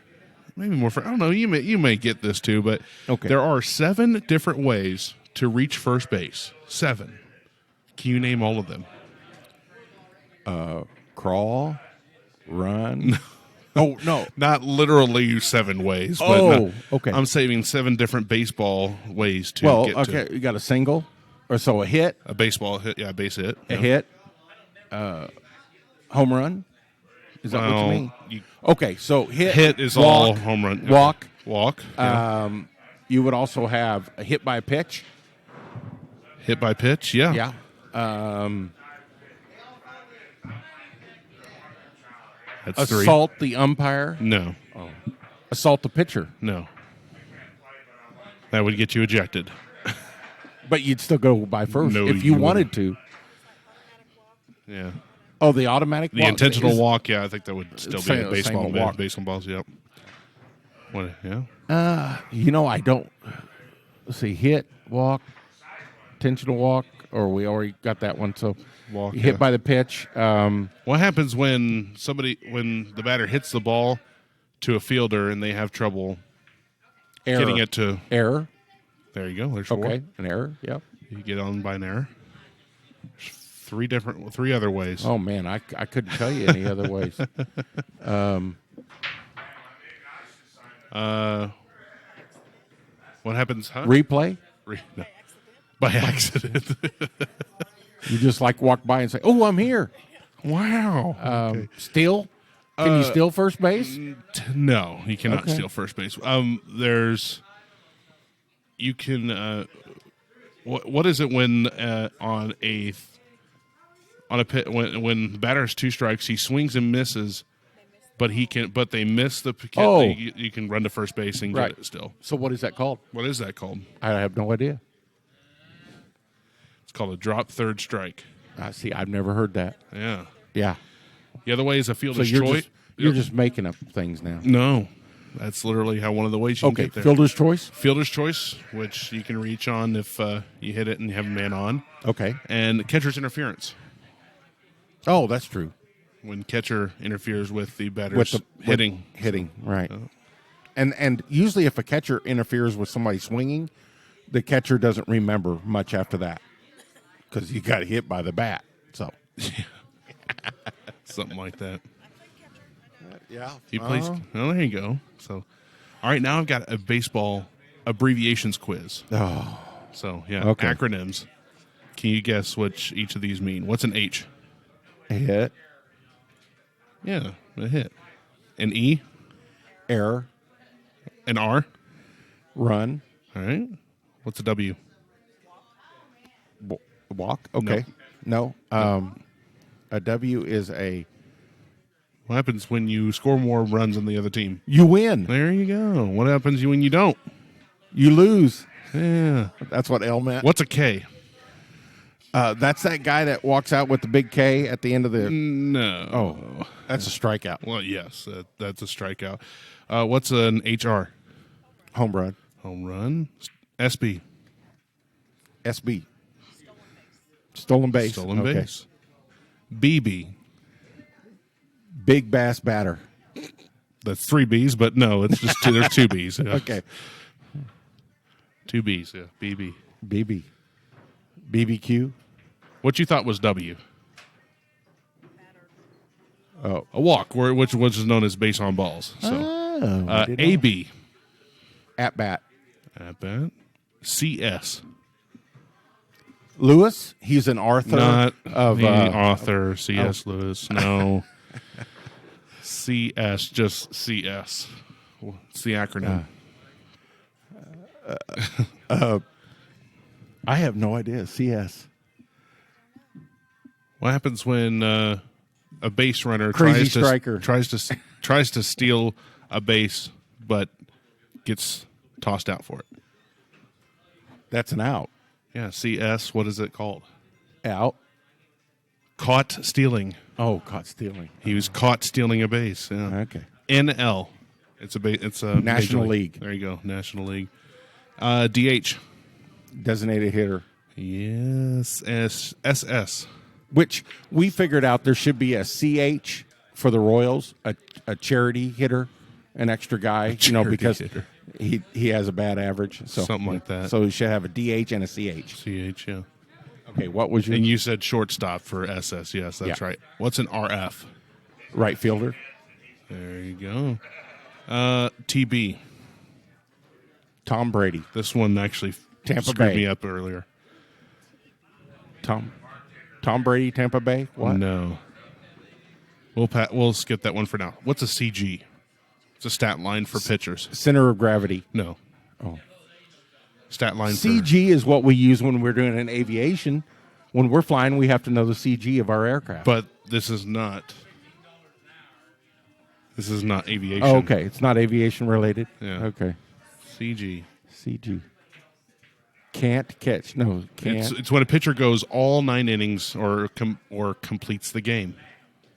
I don't know, you may get this too, but there are 7 different ways to reach first base. 7. Can you name all of them? Crawl, run. Oh, no. Not literally 7 ways. But okay. I'm saving 7 different baseball ways to get to. You got a single, or so a hit. A baseball hit, yeah, a base hit. A hit. Home run. Is that what you mean? Okay, so hit is walk, all home run. Walk. Yeah. You would also have a hit by a pitch. Hit by pitch, yeah. Yeah. That's 3. Assault the umpire. No. Assault the pitcher. No. That would get you ejected. But you'd still go by first No, if you wanted wouldn't. to. Yeah. Oh, the automatic The walk intentional walk, yeah, I think that would still be a baseball walk. Baseball balls, yep. What, yeah? I don't see hit, walk, intentional walk, or we already got that one. So Walk, hit by the pitch. What happens when the batter hits the ball to a fielder and they have trouble getting it to error? There you go. There's 4. Okay, an error. Yep. You get on by an error. 3 other ways. Oh man, I couldn't tell you any other ways. What happens? Huh? Replay. No. By accident. You just walk by and say, "Oh, I'm here." Wow. Okay. Steal? Can you steal first base? No, you cannot steal first base. You can. What is it when on a pit when the batter has 2 strikes, he swings and misses, but they miss the pitch. Oh. You can run to first base and get it still. So what is that called? What is that called? I have no idea. It's called a drop third strike. I see. I've never heard that. Yeah. Yeah. The other way is a So fielder's you're choice. just making up things now. No, that's literally how one of the ways you can get there. Fielder's choice. Fielder's choice, which you can reach on if you hit it and you have a man on. Okay. And catcher's interference. Oh, that's true. When catcher interferes with the batter's hitting. Hitting, right. And usually if a catcher interferes with somebody swinging, the catcher doesn't remember much after that because you got hit by the bat. So something like that. Yeah. He plays. Well, there you go. So, all right, now I've got a baseball abbreviations quiz. Oh. So, yeah, Okay. acronyms. Can you guess which each of these mean? What's an H? Hit. Yeah, a hit. An E? Error. An R? Run. All right. What's a W? Walk? Okay. No. A W is a... What happens when you score more runs than the other team? You win. There you go. What happens when you don't? You lose. Yeah. That's what L meant. What's a K? That's that guy that walks out with the big K at the end of the... No. Oh, that's a strikeout. Well, yes, that's a strikeout. What's an HR? Home run. Home run. SB. SB. Stolen base. Stolen Okay. base. BB. Big bass batter. That's 3 B's, but no, it's just two. There's 2 B's. Yeah. Okay. 2 B's, yeah. BB. BB. BBQ. What you thought was W? Oh. A walk, which is known as base on balls. So, I didn't know. AB. At bat. At bat. CS. Lewis. He's an Arthur Not of the author, C.S. oh. Lewis. No. CS, just CS. It's the acronym. I have no idea. CS. What happens when a base runner Crazy striker. tries to steal a base but gets tossed out for it? That's an out. Yeah, CS. What is it called? Out. Caught stealing. Oh, caught stealing. He was caught stealing a base. Yeah. Okay. NL. It's a National Major League. There you go. National League. DH. Designated hitter. Yes. SS. Which we figured out there should be a CH for the Royals, a charity hitter, an extra guy, because hitter. he has a bad average. So, Something like that. So he should have a DH and a CH. CH, yeah. Okay, what was your And you said shortstop for SS. Yes, that's Yeah. right. What's an RF? right fielder? There you go. TB. Tom Brady. This one actually Tampa screwed Bay. me up earlier. Tom Brady, Tampa Bay. What? No. We'll skip that one for now. What's a CG? It's a stat line for pitchers. Center of gravity. No. Oh. Stat line CG is what we use when we're doing an aviation. When we're flying, we have to know the CG of our aircraft. But this is not aviation. Oh, okay. It's not aviation related? Yeah. Okay. CG. CG. Can't catch. No, can't. It's when a pitcher goes all 9 innings or completes the game.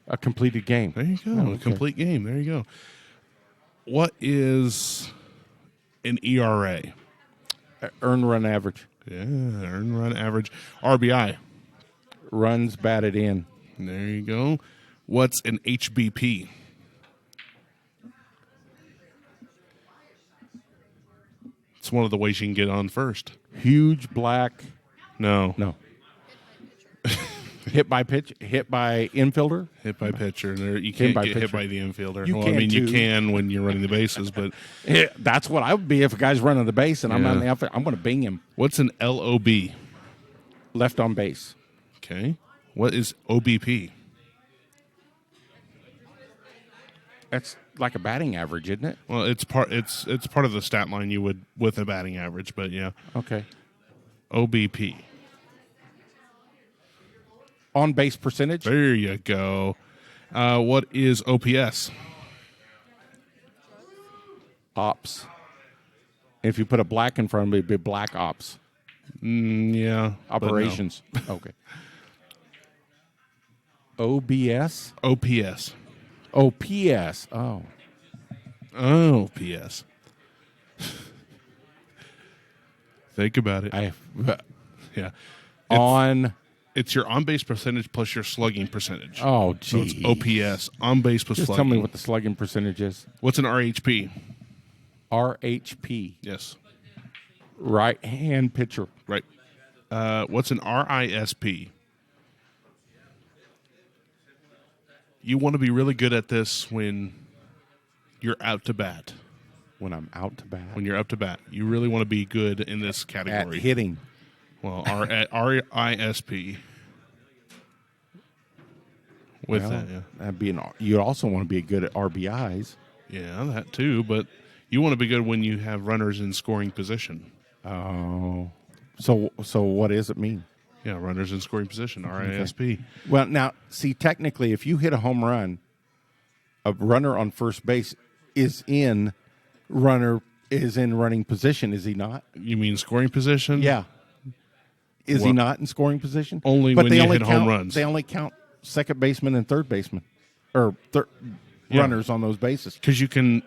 A completed game. There you go. Oh, A okay. complete game. There you go. What is an ERA? Earned run average. Yeah, earned run average. RBI. Runs batted in. There you go. What's an HBP? It's one of the ways you can get on first. Huge black. No. No. Hit by infielder. Hit by pitcher. There, you Hit can't by get hit pitcher. by the infielder. You well, can I mean, you too. can when you're running the bases, but That's what I would be if a guy's running the base and I'm Yeah. on the outfit. I'm going to bing him. what's an LOB? Left on base. Okay. What is OBP? That's like a batting average, isn't it? Well, it's part of the stat line you would with a batting average, but yeah. Okay. OBP. On base percentage. There you go. What is OPS? Ops. If you put a black in front of it, it'd be black ops. Yeah. but no. Operations. Okay. OBS? OPS. OPS. Oh. OPS. Think about it. Yeah. It's your on-base percentage plus your slugging percentage. Oh, So gee. it's OPS, on-base plus Just slugging. tell me what the slugging percentage is. What's an RHP? RHP. Yes. Right hand pitcher. Right. What's an RISP? You want to be really good at this when you're out to bat. When I'm out to bat. When you're up to bat. You really want to be good in this At category. hitting. Well, RISP. With Well, that, yeah. that'd be you also want to be good at RBIs. Yeah, that too, but you want to be good when you have runners in scoring position. Oh. So what does it mean? Yeah, runners in scoring position, RISP. Well, now, see, technically, if you hit a home run, a runner on first base is in running position, is he not? You mean scoring position? Yeah. Is he Well, not in scoring position? only But when they you only hit count, home runs. They only count second baseman and third baseman, or runners on those bases. Because you can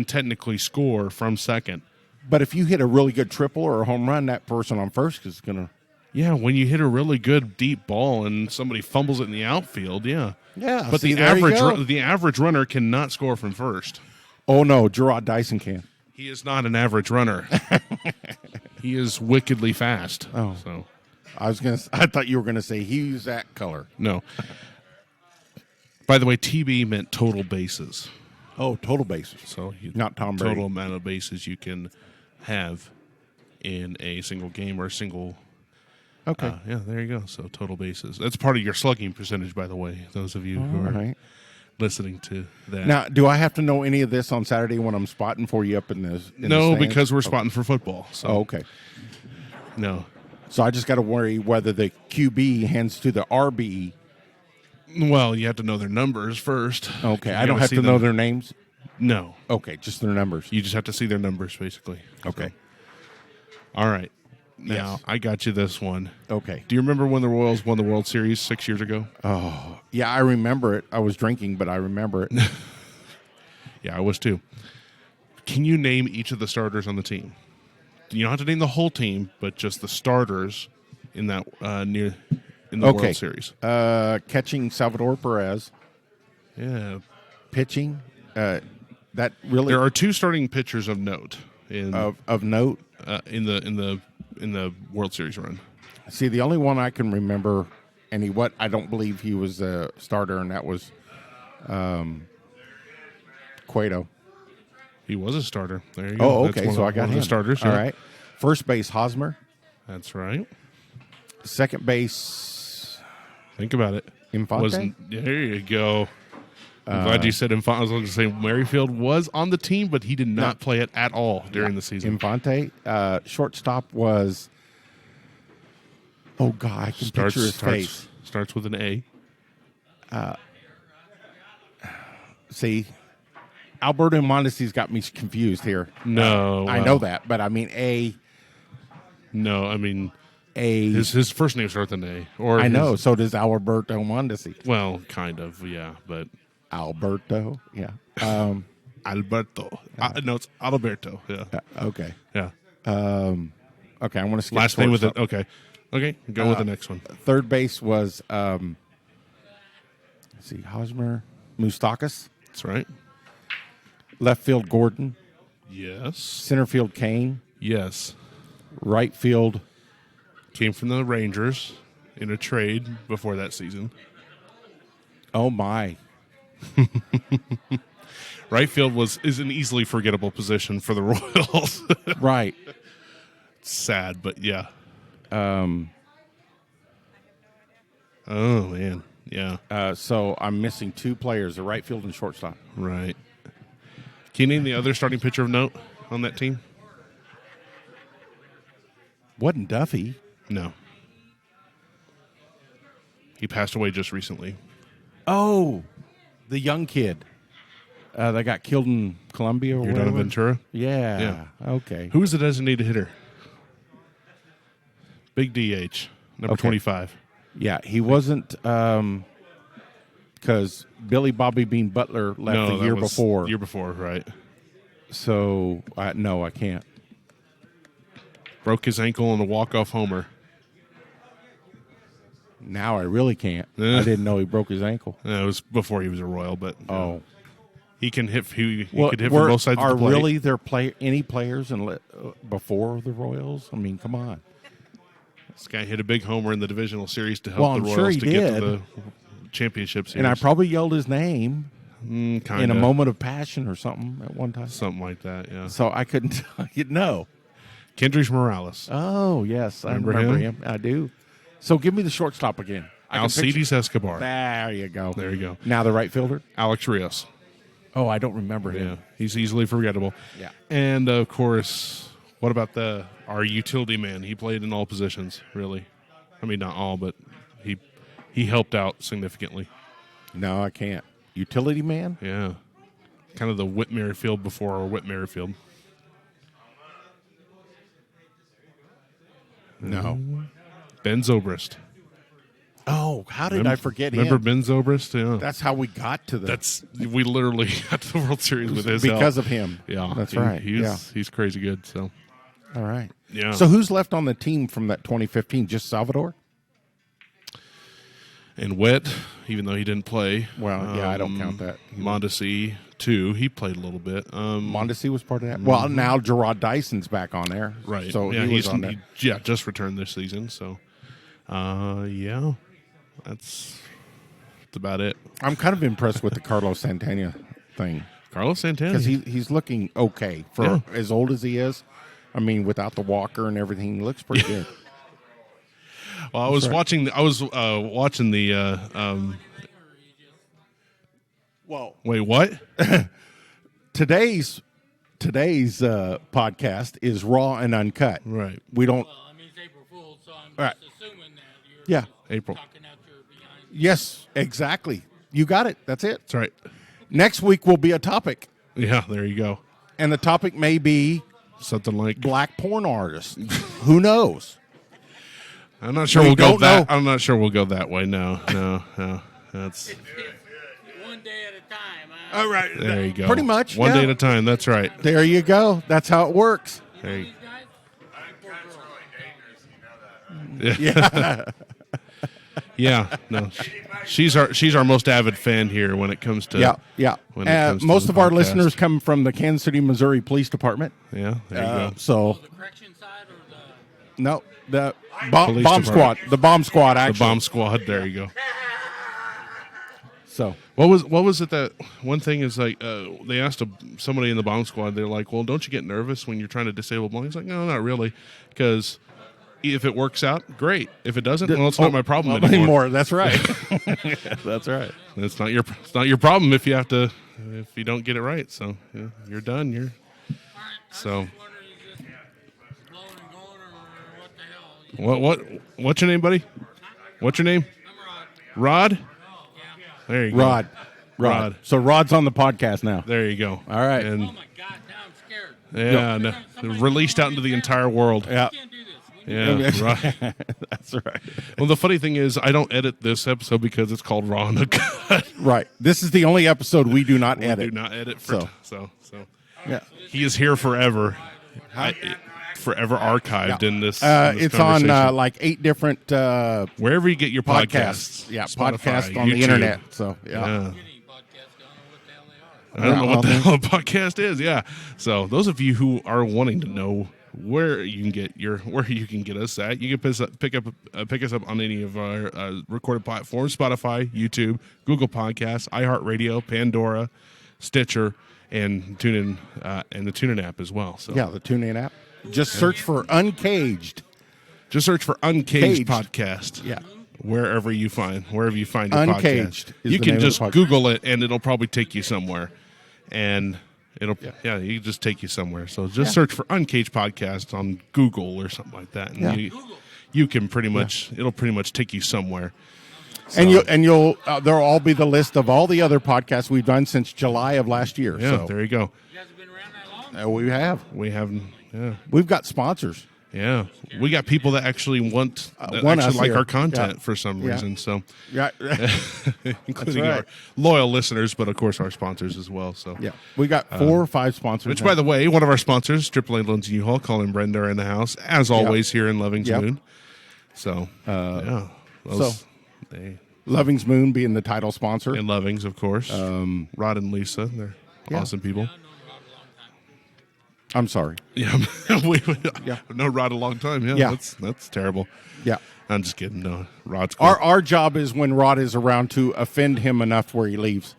technically score from second. But if you hit a really good triple or a home run, that person on first is going to... Yeah, when you hit a really good deep ball and somebody fumbles it in the outfield, yeah. Yeah, But see, the there you average go. the average runner cannot score from first. Oh, no, Gerard Dyson can. He is not an average runner. He is wickedly fast. Oh. So I thought you were going to say he's that color. no. By the way, TB meant total bases. Oh, total bases. So Not Tom Brady. total amount of bases you can have in a single game or a single. Okay. Yeah, there you go. So total bases. That's part of your slugging percentage, by the way. Those of you who All are right. listening to that. Now, do I have to know any of this on Saturday when I'm spotting for you up in the no, stands? because we're spotting for football. So Oh, okay. no. So I just got to worry whether the QB hands to the RB. Well, you have to know their numbers first. Okay. You I don't gotta have see to know them. their names. No. Okay, just their numbers. You just have to see their numbers, basically. Okay. So, all right. Now, Yes. I got you this one. Okay. Do you remember when the Royals won the World Series 6 years ago? Yeah, I remember it. I was drinking, but I remember it. Yeah, I was too. Can you name each of the starters on the team? You don't have to name the whole team, but just the starters in that in the Okay. World Series. Catching Salvador Perez, Yeah. pitching. That really There are two starting pitchers of note in of note. in the World Series run. See, the only one I can remember, and I don't believe he was a starter, and that was Cueto. He was a starter. There you go. Oh, That's okay. one So of- I got one of him. the starters. All yeah. right. First base, Hosmer. That's right. Second base, Think about it. Infante? There you go. I'm glad you said Infante. I was going to say Merrifield was on the team, but he did not play it at all during the season. Infante. Shortstop was. Oh God, I can picture his face. Starts with an A. See, Alberto Mondesi's got me confused here. No, I know that, but I mean No, I mean a. his first name starts with an A. Or I his- know. So does Alberto Mondesi. Well, kind of, yeah, but Alberto, yeah. Alberto. No, it's Alberto. Yeah, Okay. yeah. Okay, I want to skip Last name with it. shortstop. Okay. Go with the next one. Third base was let's see, Hosmer, Moustakas. That's right. Left field, Gordon. Yes. Center field, Kane. Yes. Right field, Came from the Rangers in a trade before that season. oh my. Right field is an easily forgettable position for the Royals. Right. Sad, but yeah. Oh man, yeah. So I'm missing two players, the right field and shortstop. Right. Can you name the other starting pitcher of note on that team? Wasn't Duffy. No. He passed away just recently. Oh, the young kid that got killed in Colombia or You're whatever. down in Ventura? Yeah. Okay. Who is the designated hitter? Big DH, number Okay. 25. Yeah, he wasn't because Billy Bobby Bean Butler left No, the that year was before. Year before, right. So, no, I can't. Broke his ankle in a walk-off homer. Now I really can't. Yeah. I didn't know he broke his ankle. It was before he was a Royal, but Oh. he can hit. He Well, could hit from both sides are of the plate. really there any players before the Royals? I mean, come on. This guy hit a big homer in the divisional series to help Well, the I'm Royals sure he to get to did. the championship series. And I probably yelled his name Kinda. in a moment of passion or something at one time. Something like that, yeah. So I couldn't tell you. No. Kendrys Morales. Oh, yes. I Remember remember him? him. I do. So give me the shortstop again. I can picture- Alcides Escobar. There you go. There you go. Now the right fielder. Alex Rios. Oh, I don't remember him. Yeah, he's easily forgettable. Yeah. And, of course, what about our utility man? He played in all positions, really. I mean, not all, but he helped out significantly. No, I can't. Utility man? Yeah. Kind of the Whit Merrifield before our Whit Merrifield. No. Ben Zobrist. Oh, how did I forget Remember him? Ben Zobrist? Yeah. That's how we got to the... We literally got to the World Series with his because help. of him. Yeah. That's right. He's crazy good, so. All right. Yeah. So who's left on the team from that 2015? Just Salvador? And Witt, even though he didn't play. Well, yeah, I don't count that. Mondesi, too. He played a little bit. Mondesi was part of that. Well, now Gerard Dyson's back on there. Right. So yeah, he was on there. He just returned this season. So, yeah, that's about it. I'm kind of impressed with the Carlos Santana thing. Carlos Santana. Because he's looking okay for as old as he is. I mean, without the walker and everything, he looks pretty good. Well, I was watching the. Well, wait, what? Today's podcast is raw and uncut. Right. We don't. Well, I mean, it's April Fool's, so I'm Right. just assuming that you're Yeah. April. talking out your behind. Yes, exactly. You got it. That's it. That's right. Next week will be a topic, Yeah, there you go. and the topic may be Something like. black porn artists. Who knows? I'm not sure We we'll go don't that. know. I'm not sure we'll go that way. No. That's One day at a time. Huh? All right. there. You go. Pretty much, One yeah. day at a time. That's right. There you go. That's how it works. There you, These guys? Yeah. yeah. No. She's our most avid fan here when it comes to. Yeah. When it comes to Most the of our podcast. listeners come from the Kansas City, Missouri Police Department. Yeah. There you go. So The correction side or the... no, the bomb Police squad. department. The bomb squad. The Actually, bomb squad. There you go. So What was it that one thing is like they asked somebody in the bomb squad, they're like, well, don't you get nervous when you're trying to disable bombs? He's like, no, not really, because if it works out, great. If it doesn't, well, it's not my problem anymore. That's right. That's right. It's not your problem if you don't get it right. So yeah, you're done. All right, So- I'm just wondering, you just blowing and going or what the hell? What's your name, buddy? What's your name? I'm Rod. Rod. There you go. Rod. So Rod's on the podcast now. There you go. All right. And Oh, my God. Now I'm scared. yeah, no, released out into the entire world. Yeah. We can't do this. Yeah, right. That's right. Well, the funny thing is, I don't edit this episode because it's called Raw and Uncut. Right. This is the only episode we do not We edit. do not edit So. so Yeah. he is here forever, forever archived in this. It's on conversation. like 8 different Wherever you get your podcasts. podcasts. Yeah, Spotify, podcasts on the YouTube. internet. So Yeah. Any podcast, don't know what the hell they are. I don't know what the well, hell a podcast is. Yeah. So those of you who are wanting to know where you can get us at, you can pick us up on any of our recorded platforms: Spotify, YouTube, Google Podcasts, iHeartRadio, Pandora, Stitcher, and TuneIn, and the TuneIn app as well. So yeah, the TuneIn app. Just search for Uncaged. just search for Uncaged Caged. Podcast. Yeah. Wherever you find your Uncaged podcast, is you the can name of just the podcast. Google it and it'll probably take you somewhere, and you can just take you somewhere. So just search for Uncaged Podcast on Google or something like that, and Yeah. you can pretty much it'll pretty much take you somewhere. And you'll there'll all be the list of all the other podcasts we've done since July of last year. Yeah, so there you go. You guys have been around that long? we have. We have We've got sponsors. we got people that actually want want us like here. our content Yeah. for some Yeah. reason. So Yeah. including right. our loyal listeners, but of course our sponsors as well. So Yeah. We got 4 or 5 sponsors. Which, now. by the way, one of our sponsors, Triple A Loans and U-Haul, Colin Brenda are in the house, as always, here in Loving's Yep. Moon. So, yeah. They, Loving's Moon being the title sponsor. and Lovings, of course. Rod and Lisa, they're awesome people. I'm sorry. Yeah, I've known Rod a long time. Yeah, Yeah. That's terrible. Yeah. I'm just kidding. No, Rod's cool. Our job is when Rod is around to offend him enough where he leaves.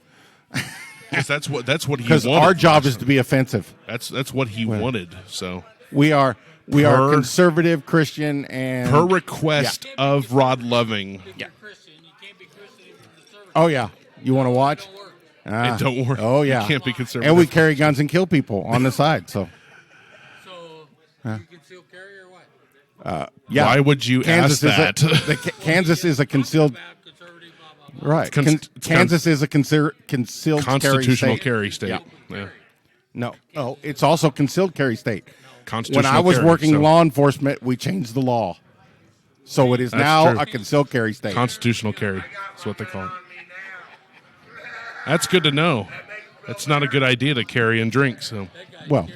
'Cause that's what he Because wanted. our job is to be offensive. That's what he wanted. So We are Per- conservative Christian and per request of Rod Loving, If you're Christian, you can't be Christian if you're conservative. Oh yeah. You want to watch? Don't work. Ah. it don't work. Oh yeah. You can't be conservative. And we carry guns and kill people on the side. So So, you conceal carry or Yeah. Why would you ask that? Kansas is a concealed. About conservative, blah, blah, blah. Right. Kansas is a concealed Constitutional carry state. carry state. Yeah. No, it's also concealed carry state. Constitutional When I was carry, working so law enforcement, we changed the law. So it is That's now true. a concealed carry state. Constitutional carry. That's what they call it. That's good to know. It's not a good idea to carry and drink. So Well,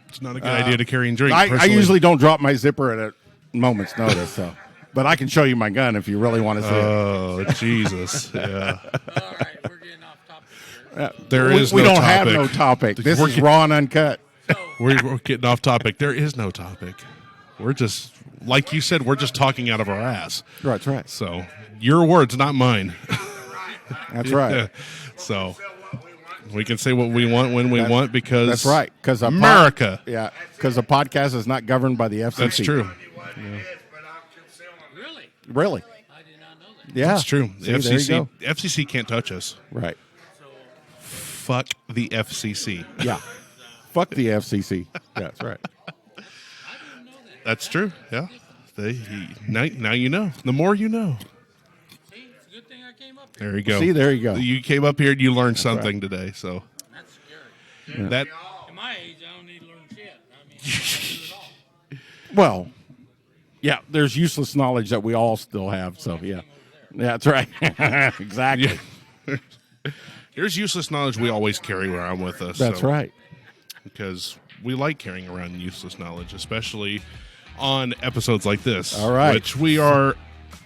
it's not a good idea to carry and drink. I personally. usually don't drop my zipper at a moment's notice. So, but I can show you my gun if you really want to see it. Oh, Jesus. Yeah. All right, we're getting off topic here. There is We no don't topic. have no topic. This We're is raw and uncut. We're getting off topic. There is no topic. We're just, like you said, we're just talking out of our ass. That's right. So your words, not mine. That's right. So we can say what we want when we want because That's right. Because America. Because a podcast is not governed by the FCC. That's true. Really? Really? I did not know that. Yeah. That's true. See, there you go. FCC can't touch us. Right. Fuck the FCC. Yeah. Fuck the FCC. That's right. That's true. Yeah. Now you know. The more you know. See, it's a good thing I came up here. There you go. See, there you go. You came up here and you learned something today. So That's scary. that At my age, I don't need to learn shit. I mean, I do it all. Well, yeah, there's useless knowledge that we all still have. So, yeah. That's right. Exactly. Yeah. Here's useless knowledge we always carry around with us. That's so- right. Because we like carrying around useless knowledge, especially on episodes like this. All right. Which we are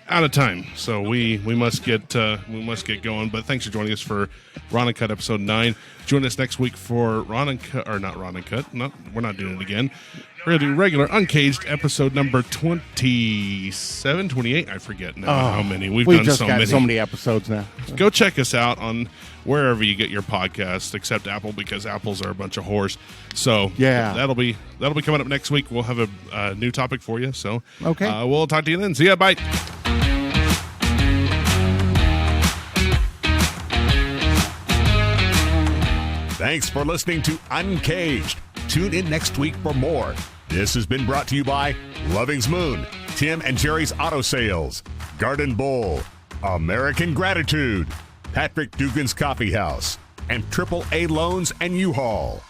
out of time, so we must get going. But thanks for joining us for Ron and Cut episode 9. Join us next week for Ron and Cut, or not Ron and Cut. No, we're not doing it again. We're going to do regular Uncaged episode number 27, 28. I forget now how many. We've done just so got many. so many episodes now. Go check us out on wherever you get your podcasts, except Apple, because Apples are a bunch of whores. So Yeah. that'll be coming up next week. We'll have a new topic for you. So Okay. we'll talk to you then. See ya. Bye. Thanks for listening to Uncaged. Tune in next week for more. This has been brought to you by Loving's Moon, Tim and Jerry's Auto Sales, Garden Bowl, American Gratitude, Patrick Dugan's Coffee House, and AAA Loans and U-Haul.